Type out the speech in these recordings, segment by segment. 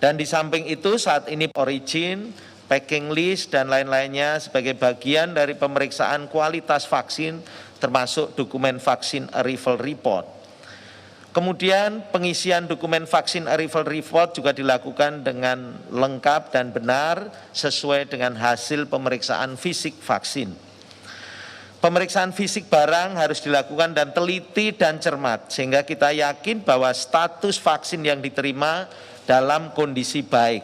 Dan di samping itu saat ini origin, packing list, dan lain-lainnya sebagai bagian dari pemeriksaan kualitas vaksin termasuk dokumen vaksin arrival report. Kemudian pengisian dokumen vaksin arrival report juga dilakukan dengan lengkap dan benar sesuai dengan hasil pemeriksaan fisik vaksin. Pemeriksaan fisik barang harus dilakukan dan teliti dan cermat sehingga kita yakin bahwa status vaksin yang diterima dalam kondisi baik.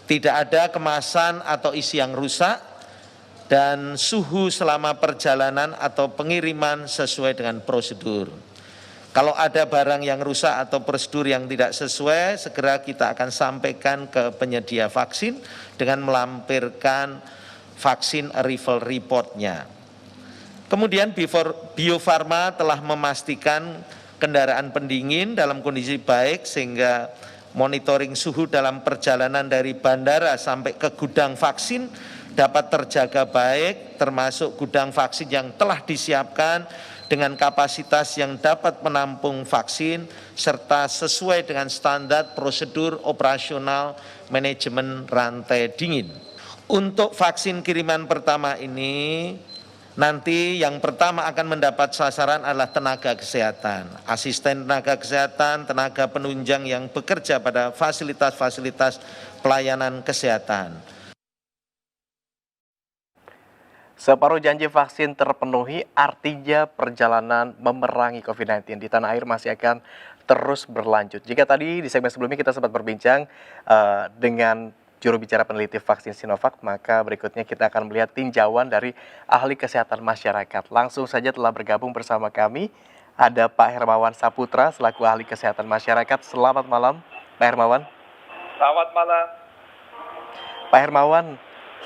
Tidak ada kemasan atau isi yang rusak dan suhu selama perjalanan atau pengiriman sesuai dengan prosedur. Kalau ada barang yang rusak atau prosedur yang tidak sesuai, segera kita akan sampaikan ke penyedia vaksin dengan melampirkan vaksin arrival report-nya. Kemudian Bio Farma telah memastikan kendaraan pendingin dalam kondisi baik sehingga monitoring suhu dalam perjalanan dari bandara sampai ke gudang vaksin dapat terjaga baik, termasuk gudang vaksin yang telah disiapkan dengan kapasitas yang dapat menampung vaksin serta sesuai dengan standar prosedur operasional manajemen rantai dingin. Untuk vaksin kiriman pertama ini, nanti yang pertama akan mendapat sasaran adalah tenaga kesehatan, asisten tenaga kesehatan, tenaga penunjang yang bekerja pada fasilitas-fasilitas pelayanan kesehatan. Separuh janji vaksin terpenuhi, artinya perjalanan memerangi COVID-19 di tanah air masih akan terus berlanjut. Jika tadi di segmen sebelumnya kita sempat berbincang dengan juru bicara peneliti vaksin Sinovac, maka berikutnya kita akan melihat tinjauan dari ahli kesehatan masyarakat. Langsung saja telah bergabung bersama kami, ada Pak Hermawan Saputra selaku ahli kesehatan masyarakat. Selamat malam, Pak Hermawan. Selamat malam. Pak Hermawan,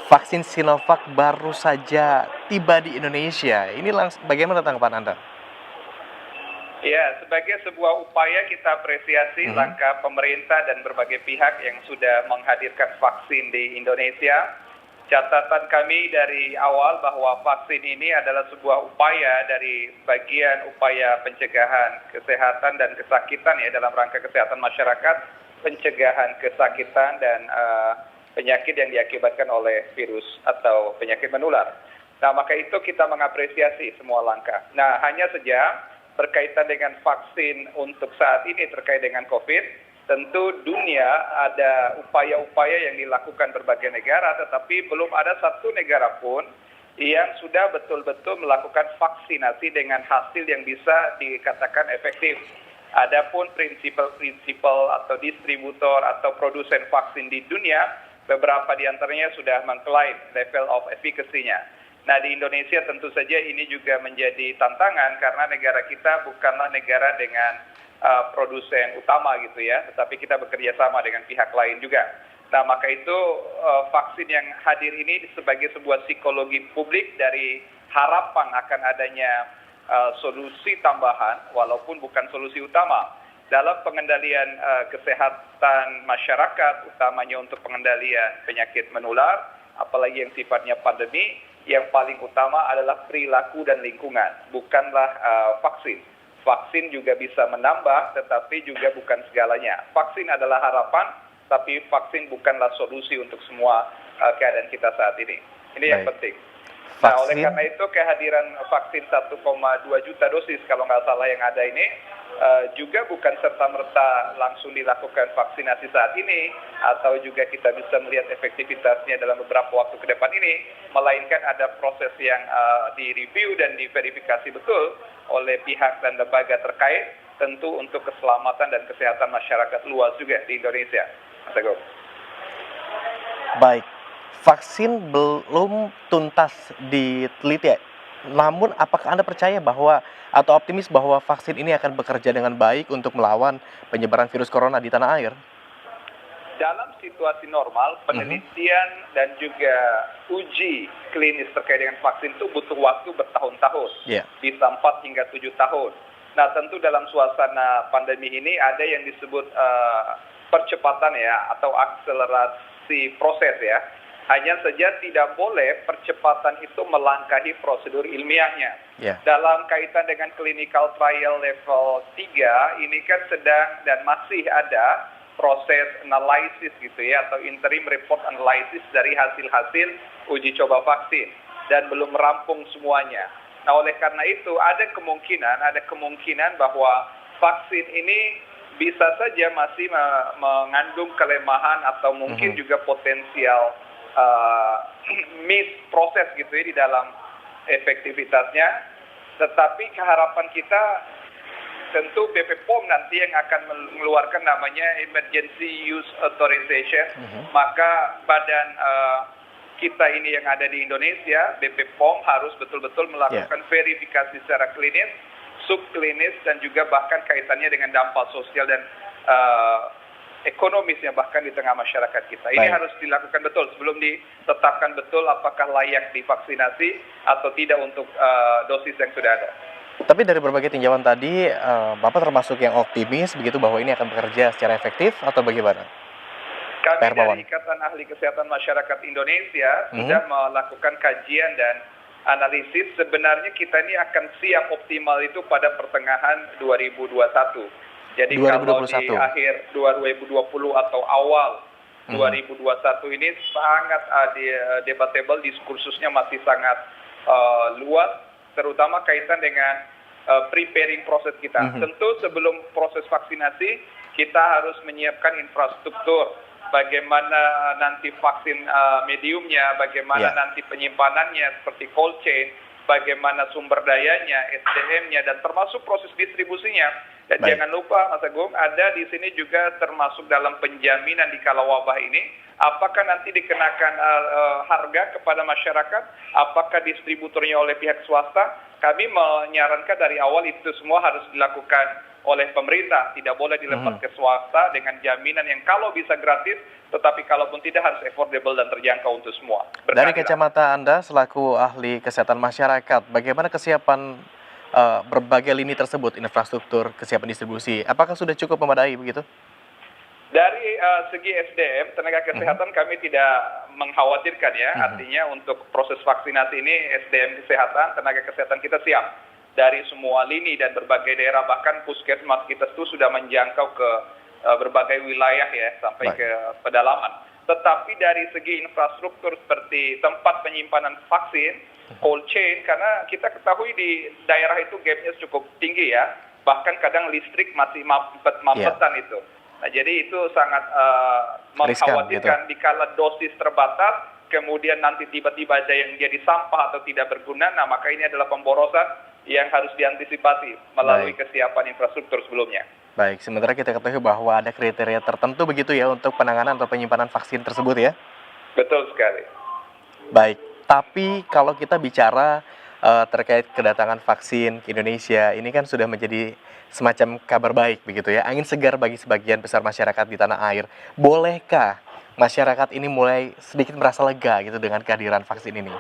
vaksin Sinovac baru saja tiba di Indonesia. Ini bagaimana tanggapan Anda? Ya, sebagai sebuah upaya kita apresiasi langkah pemerintah dan berbagai pihak yang sudah menghadirkan vaksin di Indonesia. Catatan kami dari awal bahwa vaksin ini adalah sebuah upaya dari bagian upaya pencegahan kesehatan dan kesakitan ya dalam rangka kesehatan masyarakat, pencegahan kesakitan dan penyakit yang diakibatkan oleh virus atau penyakit menular. Nah, maka itu kita mengapresiasi semua langkah. Nah, hanya saja berkaitan dengan vaksin untuk saat ini terkait dengan COVID, tentu dunia ada upaya-upaya yang dilakukan berbagai negara, tetapi belum ada satu negara pun yang sudah betul-betul melakukan vaksinasi dengan hasil yang bisa dikatakan efektif. Adapun prinsipal atau distributor atau produsen vaksin di dunia, beberapa di antaranya sudah mengklaim level of efficacy-nya. Nah, di Indonesia tentu saja ini juga menjadi tantangan karena negara kita bukanlah negara dengan produsen utama gitu ya, tetapi kita bekerja sama dengan pihak lain juga. Nah, maka itu vaksin yang hadir ini sebagai sebuah psikologi publik dari harapan akan adanya solusi tambahan walaupun bukan solusi utama dalam pengendalian kesehatan masyarakat, utamanya untuk pengendalian penyakit menular, apalagi yang sifatnya pandemi. Yang paling utama adalah perilaku dan lingkungan, bukanlah vaksin. Vaksin juga bisa menambah, tetapi juga bukan segalanya. Vaksin adalah harapan, tapi vaksin bukanlah solusi untuk semua keadaan kita saat ini. Ini yang penting. Nah, oleh karena itu kehadiran vaksin 1,2 juta dosis kalau nggak salah yang ada ini juga bukan serta-merta langsung dilakukan vaksinasi saat ini atau juga kita bisa melihat efektivitasnya dalam beberapa waktu ke depan ini, melainkan ada proses yang direview dan diverifikasi betul oleh pihak dan lembaga terkait, tentu untuk keselamatan dan kesehatan masyarakat luas juga di Indonesia. Mas Agung. Baik, vaksin belum tuntas diteliti. Namun apakah Anda percaya bahwa atau optimis bahwa vaksin ini akan bekerja dengan baik untuk melawan penyebaran virus corona di tanah air? Dalam situasi normal, penelitian dan juga uji klinis terkait dengan vaksin itu butuh waktu bertahun-tahun, bisa 4 hingga 7 tahun. Nah, tentu dalam suasana pandemi ini ada yang disebut percepatan ya atau akselerasi proses ya. Hanya saja tidak boleh percepatan itu melangkahi prosedur ilmiahnya. Dalam kaitan dengan clinical trial level 3, ini kan sedang dan masih ada proses analisis gitu ya, atau interim report analysis dari hasil-hasil uji coba vaksin dan belum merampung semuanya. Nah, oleh karena itu ada kemungkinan bahwa vaksin ini bisa saja masih mengandung kelemahan atau mungkin juga potensial miss proses gitu ya di dalam efektivitasnya. Tetapi harapan kita tentu BP POM nanti yang akan mengeluarkan namanya Emergency Use Authorization, maka badan kita ini yang ada di Indonesia, BP POM harus betul-betul melakukan verifikasi secara klinis, subklinis, dan juga bahkan kaitannya dengan dampak sosial dan ekonomisnya bahkan di tengah masyarakat kita. Ini harus dilakukan betul sebelum ditetapkan betul apakah layak divaksinasi atau tidak untuk dosis yang sudah ada. Tapi dari berbagai tinjauan tadi, Bapak termasuk yang optimis begitu bahwa ini akan bekerja secara efektif atau bagaimana? Kami dari Ikatan Ahli Kesehatan Masyarakat Indonesia sudah melakukan kajian dan analisis. Sebenarnya kita ini akan siap optimal itu pada pertengahan 2021. Jadi 2021. Kalau di akhir 2020 atau awal 2021 ini sangat debatable, diskursusnya masih sangat luas, terutama kaitan dengan preparing proses kita. Tentu sebelum proses vaksinasi, kita harus menyiapkan infrastruktur, bagaimana nanti vaksin mediumnya, bagaimana nanti penyimpanannya seperti cold chain, bagaimana sumber dayanya, SDM-nya, dan termasuk proses distribusinya. Dan jangan lupa, Mas Agung, ada di sini juga termasuk dalam penjaminan di kala wabah ini, apakah nanti dikenakan harga kepada masyarakat, apakah distributornya oleh pihak swasta. Kami menyarankan dari awal itu semua harus dilakukan oleh pemerintah, tidak boleh dilepas ke swasta dengan jaminan yang kalau bisa gratis, tetapi kalaupun tidak harus affordable dan terjangkau untuk semua. Dari kacamata Anda selaku ahli kesehatan masyarakat, bagaimana kesiapan berbagai lini tersebut, infrastruktur, kesiapan distribusi, apakah sudah cukup memadai begitu? Dari segi SDM, tenaga kesehatan kami tidak mengkhawatirkan ya, artinya untuk proses vaksinasi ini SDM kesehatan, tenaga kesehatan kita siap dari semua lini dan berbagai daerah, bahkan puskesmas kita itu sudah menjangkau ke berbagai wilayah ya, sampai ke pedalaman. Tetapi dari segi infrastruktur seperti tempat penyimpanan vaksin, cold chain, karena kita ketahui di daerah itu gapnya cukup tinggi ya, bahkan kadang listrik masih mampetan itu. Nah, jadi itu sangat mengkhawatirkan gitu. Dikala dosis terbatas, kemudian nanti tiba-tiba ada yang jadi sampah atau tidak berguna, nah maka ini adalah pemborosan yang harus diantisipasi melalui kesiapan infrastruktur sebelumnya. Baik, sementara kita ketahui bahwa ada kriteria tertentu begitu ya untuk penanganan atau penyimpanan vaksin tersebut ya? Betul sekali. Baik, tapi kalau kita bicara terkait kedatangan vaksin ke Indonesia, ini kan sudah menjadi semacam kabar baik begitu ya, angin segar bagi sebagian besar masyarakat di tanah air. Bolehkah masyarakat ini mulai sedikit merasa lega gitu dengan kehadiran vaksin ini?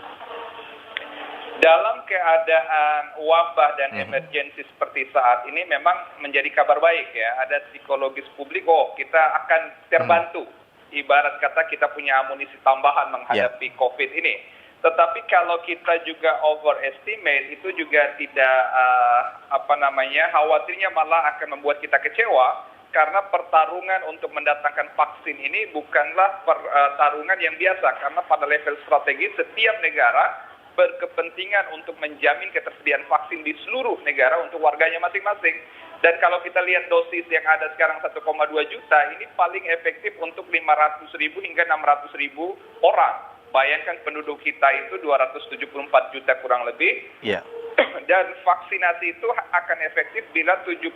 Dalam keadaan wabah dan emergensi seperti saat ini memang menjadi kabar baik ya. Ada psikologis publik, kita akan terbantu. Ibarat kata kita punya amunisi tambahan menghadapi COVID ini. Tetapi kalau kita juga overestimate, itu juga tidak, khawatirnya malah akan membuat kita kecewa. Karena pertarungan untuk mendatangkan vaksin ini bukanlah pertarungan yang biasa. Karena pada level strategis setiap negara berkepentingan untuk menjamin ketersediaan vaksin di seluruh negara untuk warganya masing-masing. Dan kalau kita lihat dosis yang ada sekarang 1,2 juta, ini paling efektif untuk 500.000 hingga 600.000 orang. Bayangkan penduduk kita itu 274 juta kurang lebih. Dan vaksinasi itu akan efektif bila 70%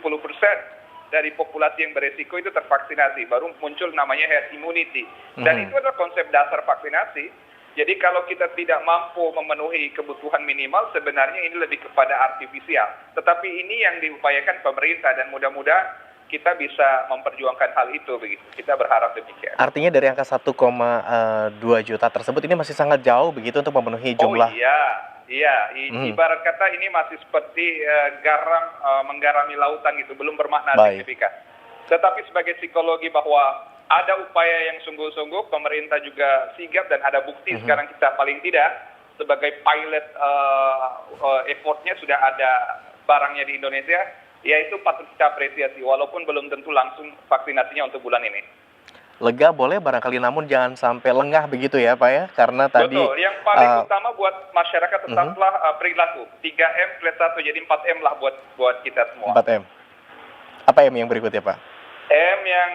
dari populasi yang beresiko itu tervaksinasi. Baru muncul namanya herd immunity. Dan itu adalah konsep dasar vaksinasi. Jadi kalau kita tidak mampu memenuhi kebutuhan minimal, sebenarnya ini lebih kepada artifisial. Tetapi ini yang diupayakan pemerintah dan mudah-mudahan kita bisa memperjuangkan hal itu begitu. Kita berharap demikian. Artinya dari angka 1,2 juta tersebut ini masih sangat jauh begitu untuk memenuhi jumlah. Ibarat kata ini masih seperti garam menggarami lautan gitu, belum bermakna signifikan. Tetapi sebagai psikologi bahwa ada upaya yang sungguh-sungguh, pemerintah juga sigap dan ada bukti sekarang kita paling tidak sebagai pilot effortnya sudah ada barangnya di Indonesia. ya itu patut kita apresiasi, walaupun belum tentu langsung vaksinasinya untuk bulan ini. Lega boleh barangkali, namun jangan sampai lengah begitu ya Pak ya, karena tadi Betul, yang paling utama buat masyarakat tetaplah perilaku. 3M plus 1, jadi 4M lah buat kita semua. 4M. Apa M yang berikutnya Pak? M yang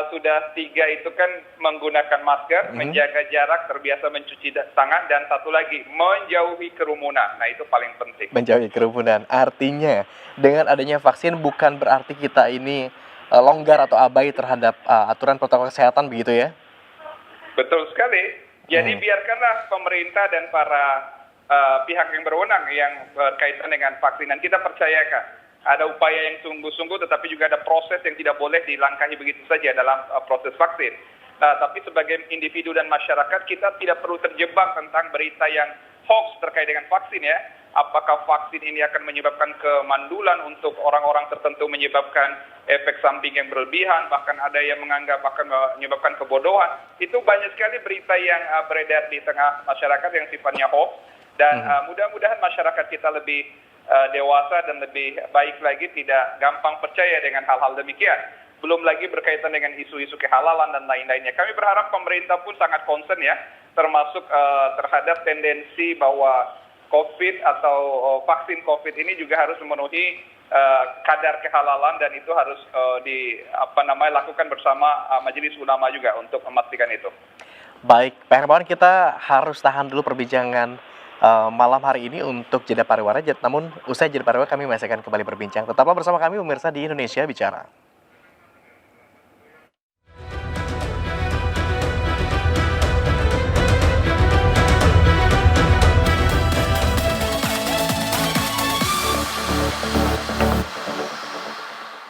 sudah 3 itu kan menggunakan masker, menjaga jarak, terbiasa mencuci tangan, dan satu lagi menjauhi kerumunan. Nah itu paling penting. Menjauhi kerumunan. Artinya dengan adanya vaksin bukan berarti kita ini longgar atau abai terhadap aturan protokol kesehatan begitu ya? Betul sekali. Jadi biarkanlah pemerintah dan para pihak yang berwenang yang berkaitan dengan vaksinan, kita percayakan ada upaya yang sungguh-sungguh, tetapi juga ada proses yang tidak boleh dilangkahi begitu saja dalam proses vaksin. Tapi sebagai individu dan masyarakat, kita tidak perlu terjebak tentang berita yang hoax terkait dengan vaksin ya. Apakah vaksin ini akan menyebabkan kemandulan untuk orang-orang tertentu, menyebabkan efek samping yang berlebihan, bahkan ada yang menganggap akan menyebabkan kebodohan. Itu banyak sekali berita yang beredar di tengah masyarakat yang sifatnya hoax. Dan mudah-mudahan masyarakat kita lebih dewasa dan lebih baik lagi, tidak gampang percaya dengan hal-hal demikian. Belum lagi berkaitan dengan isu-isu kehalalan dan lain-lainnya. Kami berharap pemerintah pun sangat concern ya, termasuk terhadap tendensi bahwa COVID atau vaksin COVID ini juga harus memenuhi kadar kehalalan, dan itu harus lakukan bersama Majelis Ulama juga untuk memastikan itu. Baik, Pak Hermawan, kita harus tahan dulu perbincangan malam hari ini untuk jeda pariwara. Namun usai jeda pariwara kami masih akan kembali berbincang. Tetaplah bersama kami pemirsa di Indonesia Bicara.